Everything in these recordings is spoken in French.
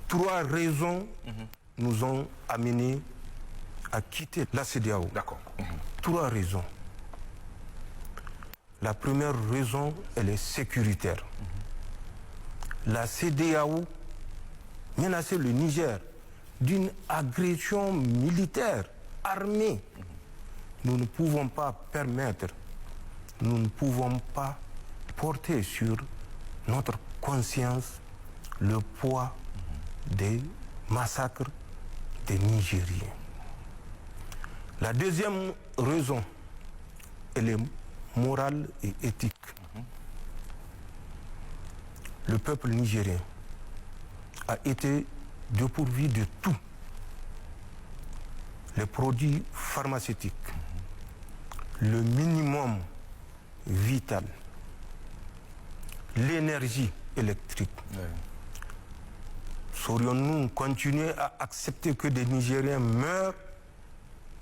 3 raisons nous ont amenés à quitter la CEDEAO. D'accord. 3 raisons. La première raison, elle est sécuritaire. La CEDEAO menaçait le Niger d'une agression militaire armée. Nous ne pouvons pas permettre, nous ne pouvons pas porter sur notre conscience le poids des massacres des Nigériens. La deuxième raison, elle est morale et éthique. Le peuple nigérien a été dépourvu de tout. Les produits pharmaceutiques, le minimum vital, l'énergie électrique. Saurions-nous continuer à accepter que des Nigériens meurent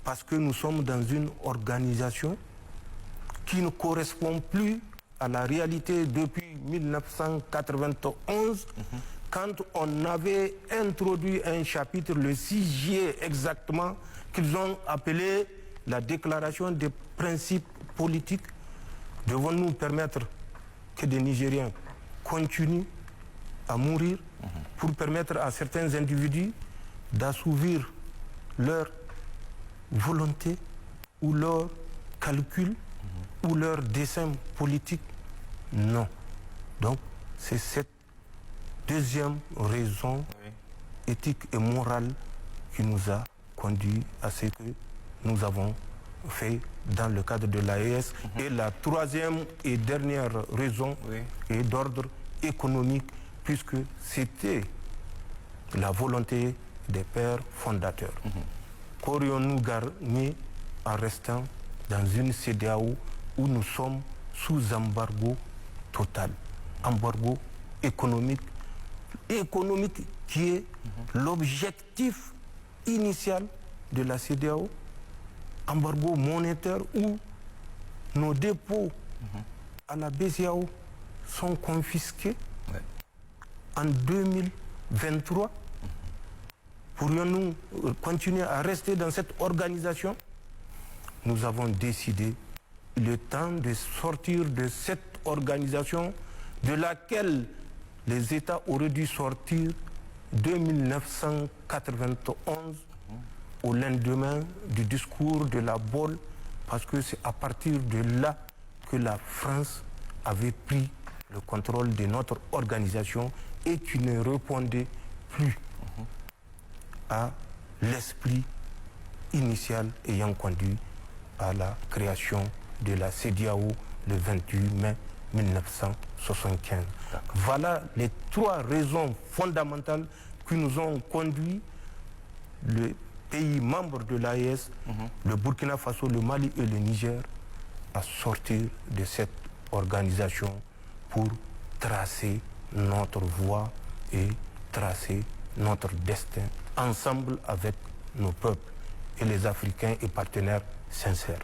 parce que nous sommes dans une organisation qui ne correspond plus à la réalité depuis 1991, quand on avait introduit un chapitre, le 6 juillet exactement, qu'ils ont appelé la déclaration des principes politiques. Devons-nous permettre que des Nigériens continuent à mourir pour permettre à certains individus d'assouvir leur volonté ou leur calcul ou leur dessein politique? Non. Donc, c'est cette deuxième raison éthique et morale qui nous a conduit à ce que nous avons fait dans le cadre de l'AES. Et la troisième et dernière raison est d'ordre économique, puisque c'était la volonté des pères fondateurs. Qu'aurions-nous gagné en restant dans une CEDEAO où nous sommes sous embargo total, embargo économique qui est l'objectif initial de la CEDEAO, embargo monétaire où nos dépôts à la BCEAO sont confisqués en 2023. Pourrions-nous continuer à rester dans cette organisation? Nous avons décidé le temps de sortir de cette organisation de laquelle les États auraient dû sortir de 1991 au lendemain du discours de la Baule, parce que c'est à partir de là que la France avait pris le contrôle de notre organisation et qui ne répondait plus à l'esprit initial ayant conduit à la création de la CEDEAO le 28 mai 1975. Voilà les 3 raisons fondamentales qui nous ont conduit, le pays membre de l'AES, le Burkina Faso, le Mali et le Niger, à sortir de cette organisation pour tracer notre voie et tracer notre destin ensemble avec nos peuples et les Africains et partenaires sincères.